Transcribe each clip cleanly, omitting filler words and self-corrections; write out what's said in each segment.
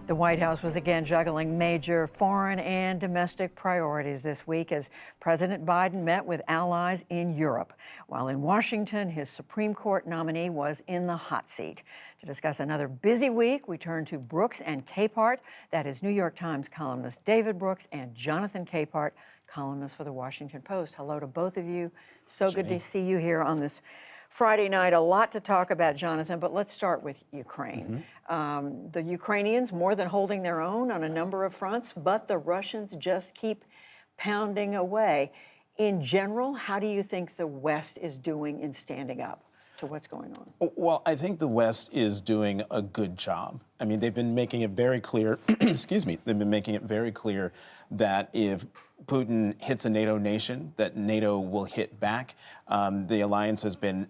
The White House was again juggling major foreign and domestic priorities this week as President Biden met with allies in Europe. While in Washington, his Supreme Court nominee was in the hot seat. To discuss another busy week, we turn to Brooks and Capehart. That is New York Times columnist David Brooks and Jonathan Capehart, columnist for the Washington Post. Hello to both of you. So good to see you here on this Friday night. A lot to talk about, Jonathan, but let's start with Ukraine. The Ukrainians more than holding their own on a number of fronts, but the Russians just keep pounding away. In general, how do you think the West is doing in standing up to what's going on? Well, I think the West is doing a good job. I mean, they've been making it very clear, excuse me, they've been making it very clear that if Putin hits a NATO nation, that NATO will hit back. The alliance has been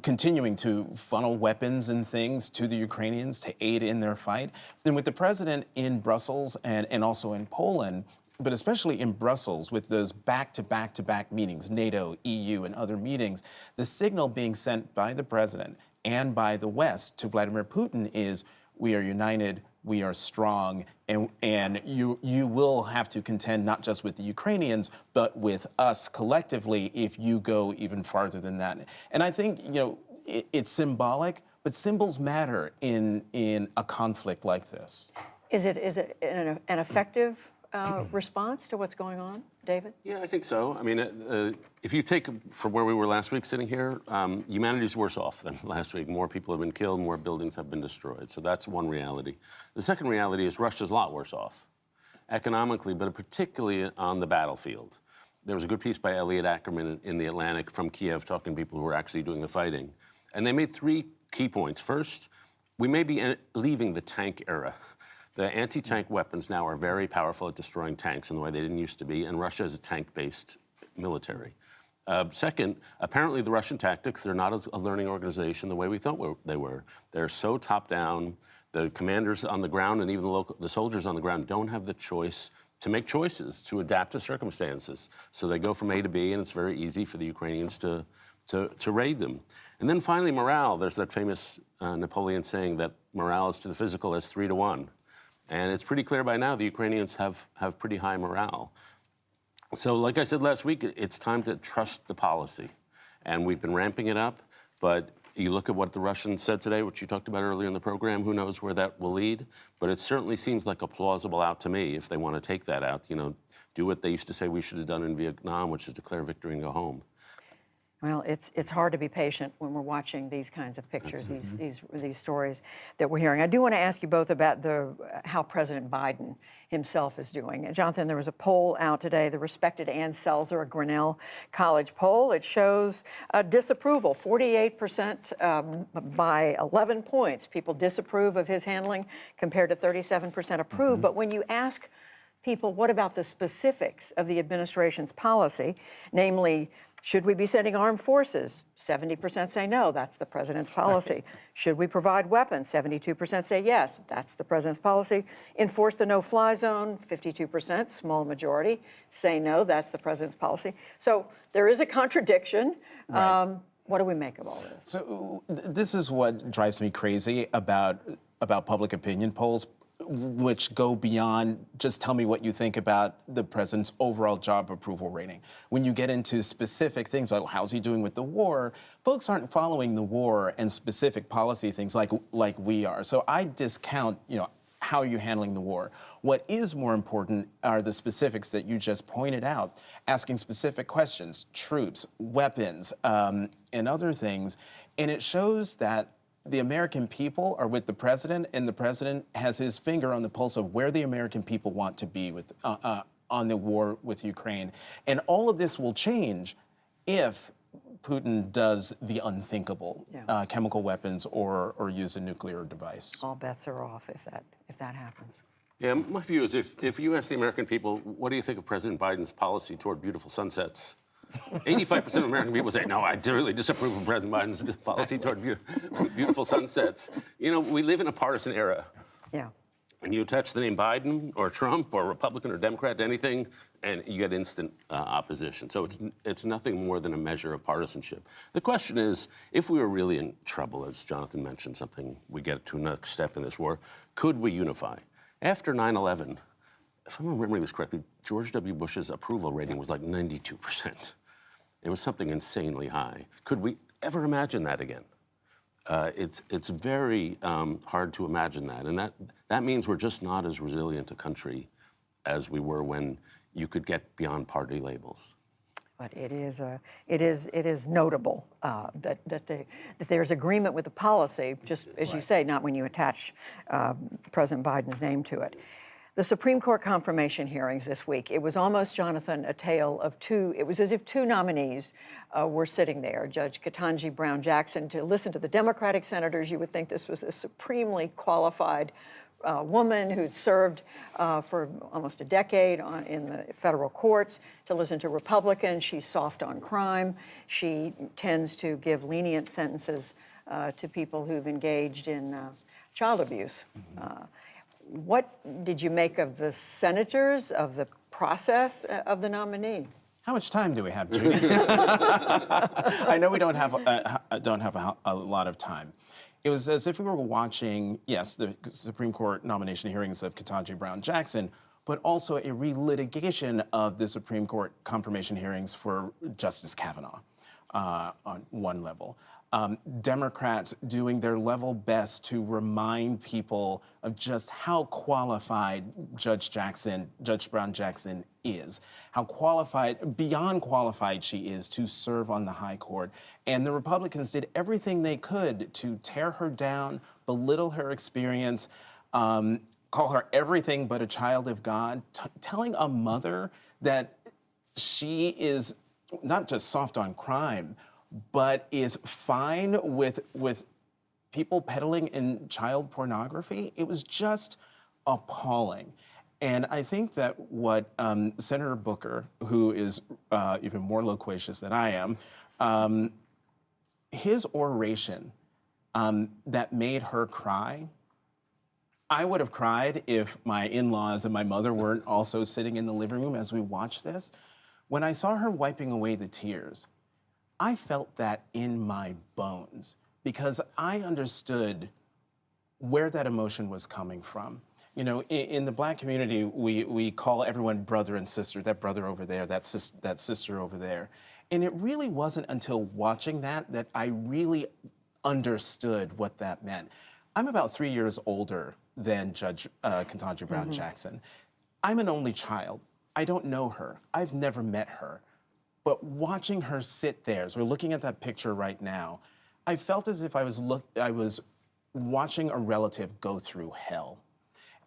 continuing to funnel weapons and things to the Ukrainians to aid in their fight. And with the president in Brussels and also in Poland, but especially in Brussels with those back-to-back-to-back meetings, NATO, EU, and other meetings, the signal being sent by the president and by the West to Vladimir Putin is, we are united, we are strong, and you will have to contend not just with the Ukrainians, but with us collectively if you go even farther than that. And I think, it's symbolic, but symbols matter in a conflict like this. Is it an effective response to what's going on, David? Yeah, I think so. I mean, if you take from where we were last week sitting here, humanity's worse off than last week. More people have been killed, more buildings have been destroyed. So that's one reality. The second reality is Russia's a lot worse off, economically, but particularly on the battlefield. There was a good piece by Elliot Ackerman in The Atlantic from Kiev talking to people who were actually doing the fighting. And they made three key points. First, we may be leaving the tank era. The anti-tank weapons now are very powerful at destroying tanks in the way they didn't used to be, and Russia is a tank-based military. Second, apparently the Russian tactics, they're not a learning organization the way we thought they were. They're so top-down, the commanders on the ground and even the soldiers on the ground don't have the choice to make choices, to adapt to circumstances. So they go from A to B, and it's very easy for the Ukrainians to raid them. And then finally, morale. There's that famous Napoleon saying that morale is to the physical as 3 to 1. And it's pretty clear by now the Ukrainians have pretty high morale. So like I said last week, it's time to trust the policy. And we've been ramping it up, but you look at what the Russians said today, which you talked about earlier in the program, who knows where that will lead. But it certainly seems like a plausible out to me if they want to take that out, do what they used to say we should have done in Vietnam, which is declare victory and go home. Well, it's hard to be patient when we're watching these kinds of pictures, these stories that we're hearing. I do want to ask you both about how President Biden himself is doing. Jonathan, there was a poll out today, the respected Ann Selzer, a Grinnell College poll. It shows disapproval, 48% by 11 points. People disapprove of his handling compared to 37% approve. But when you ask people, what about the specifics of the administration's policy, namely, should we be sending armed forces? 70% say no, that's the president's policy. Right. Should we provide weapons? 72% say yes, that's the president's policy. Enforce the no-fly zone? 52%, small majority, say no, that's the president's policy. So there is a contradiction. Right. What do we make of all this? So this is what drives me crazy about public opinion polls, which go beyond just tell me what you think about the president's overall job approval rating. When you get into specific things like how's he doing with the war, folks aren't following the war and specific policy things like we are. So I discount, how are you handling the war? What is more important are the specifics that you just pointed out, asking specific questions, troops, weapons, and other things. And it shows that the American people are with the president, and the president has his finger on the pulse of where the American people want to be with on the war with Ukraine. And all of this will change if Putin does the unthinkable, chemical weapons or use a nuclear device. All bets are off if that happens. Yeah, my view is if you ask the American people, what do you think of President Biden's policy toward beautiful sunsets? 85% of American people say, no, I really disapprove of President Biden's policy toward beautiful sunsets. We live in a partisan era. Yeah. And you attach the name Biden or Trump or Republican or Democrat to anything, and you get instant opposition. So it's nothing more than a measure of partisanship. The question is, if we were really in trouble, as Jonathan mentioned, something we get to next step in this war, could we unify? After 9/11, if I'm remembering this correctly, George W. Bush's approval rating was like 92%. It was something insanely high. Could we ever imagine that again? It's very hard to imagine that, and that means we're just not as resilient a country as we were when you could get beyond party labels. But it is notable that there's agreement with the policy, just as you say, not when you attach President Biden's name to it. The Supreme Court confirmation hearings this week, it was almost, Jonathan, a tale of two. It was as if two nominees were sitting there. Judge Ketanji Brown Jackson, to listen to the Democratic senators, you would think this was a supremely qualified woman who'd served for almost a decade in the federal courts. To listen to Republicans, she's soft on crime. She tends to give lenient sentences to people who've engaged in child abuse. What did you make of the senators, of the process of the nominee? How much time do we have, Judy? I know we don't have a lot of time. It was as if we were watching, yes, the Supreme Court nomination hearings of Ketanji Brown Jackson, but also a relitigation of the Supreme Court confirmation hearings for Justice Kavanaugh on one level. Democrats doing their level best to remind people of just how qualified Judge Brown Jackson is, how qualified, beyond qualified she is to serve on the high court. And the Republicans did everything they could to tear her down, belittle her experience, call her everything but a child of God, telling a mother that she is not just soft on crime, but is fine with people peddling in child pornography. It was just appalling. And I think that what Senator Booker, who is even more loquacious than I am, his oration that made her cry, I would have cried if my in-laws and my mother weren't also sitting in the living room as we watched this. When I saw her wiping away the tears, I felt that in my bones because I understood where that emotion was coming from. You know, in the Black community, we call everyone brother and sister, that brother over there, that sister over there. And it really wasn't until watching that I really understood what that meant. I'm about 3 years older than Judge Ketanji Brown Jackson. I'm an only child. I don't know her. I've never met her. But watching her sit there, as we're looking at that picture right now, I felt as if I was watching a relative go through hell.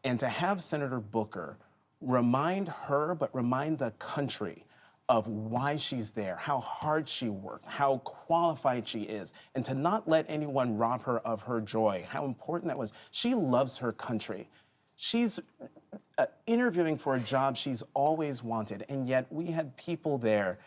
And to have Senator Booker remind her, but remind the country of why she's there, how hard she worked, how qualified she is, and to not let anyone rob her of her joy, how important that was. She loves her country. She's interviewing for a job she's always wanted, and yet we had people there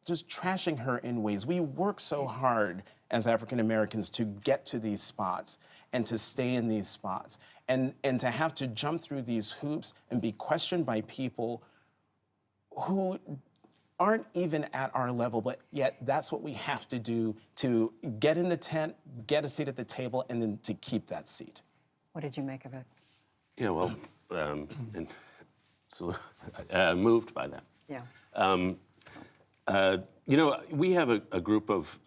just trashing her in ways. We work so hard as African Americans to get to these spots and to stay in these spots, and to have to jump through these hoops and be questioned by people who aren't even at our level, but yet that's what we have to do to get in the tent, get a seat at the table, and then to keep that seat. What did you make of it? Yeah, well, moved by that. Yeah. You know, we have a group of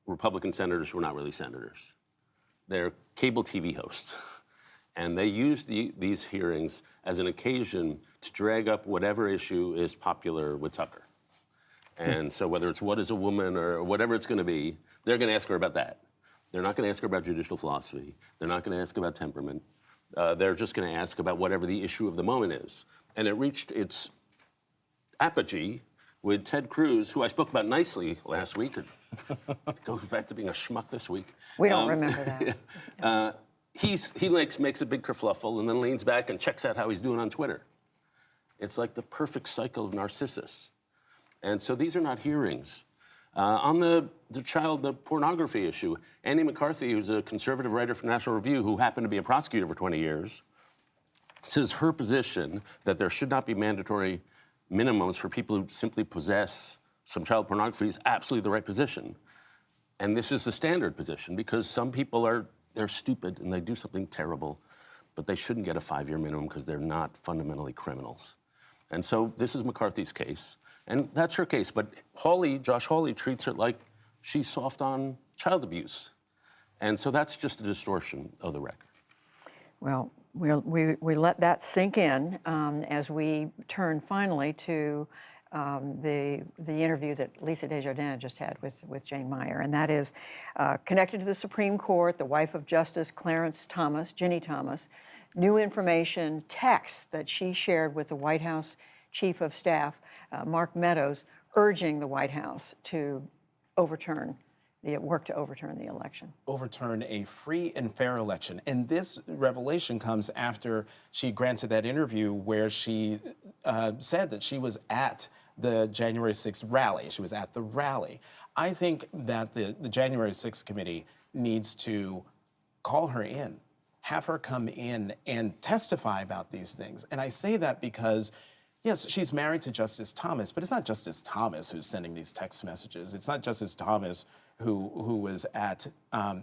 Republican senators who are not really senators. They're cable TV hosts. And they use these hearings as an occasion to drag up whatever issue is popular with Tucker. And so whether it's what is a woman or whatever it's going to be, they're going to ask her about that. They're not going to ask her about judicial philosophy. They're not going to ask about temperament. They're just going to ask about whatever the issue of the moment is. And it reached its apogee with Ted Cruz, who I spoke about nicely last week. It goes back to being a schmuck this week. We don't remember that. He makes a big kerfluffle and then leans back and checks out how he's doing on Twitter. It's like the perfect cycle of Narcissus. And so these are not hearings. On the child pornography issue, Andy McCarthy, who's a conservative writer for National Review, who happened to be a prosecutor for 20 years, says her position that there should not be mandatory minimums for people who simply possess some child pornography is absolutely the right position. And this is the standard position because some people they're stupid and they do something terrible. but they shouldn't get a 5-year minimum because they're not fundamentally criminals. And so this is McCarthy's case, and that's her case. But Josh Hawley treats her like she's soft on child abuse. And so that's just a distortion of the record. Well, we let that sink in as we turn finally to the interview that Lisa Desjardins just had with Jane Meyer, and that is connected to the Supreme Court, the wife of Justice Clarence Thomas, Ginny Thomas, new information, text that she shared with the White House Chief of Staff, Mark Meadows, urging the White House to work to overturn the election. Overturn a free and fair election. And this revelation comes after she granted that interview where she said that she was at the January 6th rally. She was at the rally. I think that the January 6th committee needs to call her in, have her come in and testify about these things. And I say that because, yes, she's married to Justice Thomas, but it's not Justice Thomas who's sending these text messages. It's not Justice Thomas who was at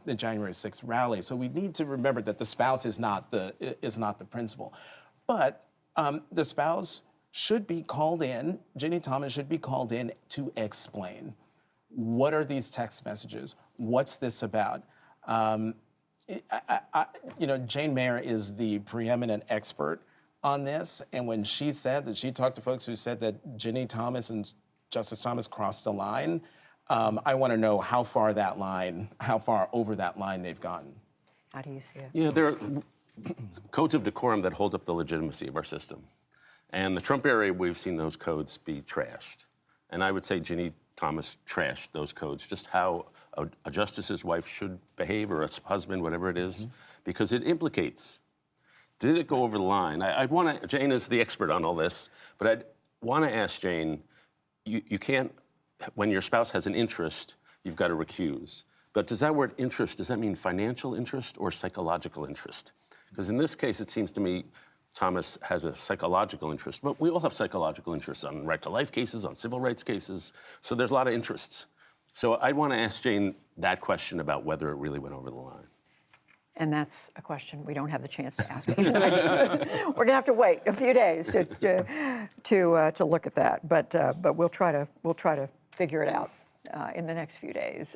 the January 6th rally. So we need to remember that the spouse is not the principal. But the spouse should be called in, Ginny Thomas should be called in to explain, what are these text messages? What's this about? Jane Meyer is the preeminent expert on this, and when she said that she talked to folks who said that Ginny Thomas and Justice Thomas crossed a line, I want to know how far over that line they've gotten. How do you see it? Yeah, there are codes of decorum that hold up the legitimacy of our system. And the Trump era, we've seen those codes be trashed. And I would say Ginny Thomas trashed those codes, just how a justice's wife should behave, or a husband, whatever it is, because it implicates. Did it go over the line? Jane is the expert on all this, but I'd want to ask Jane, you can't, when your spouse has an interest, you've got to recuse. But does that word interest, does that mean financial interest or psychological interest? Because in this case, it seems to me Thomas has a psychological interest, but we all have psychological interests on right-to-life cases, on civil rights cases, so there's a lot of interests. So I want to ask Jane that question about whether it really went over the line. And that's a question we don't have the chance to ask tonight. We're going to have to wait a few days to look at that, but we'll try to figure it out in the next few days.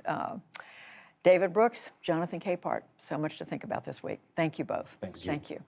David Brooks, Jonathan Capehart, so much to think about this week. Thank you both. Thanks, Thank you.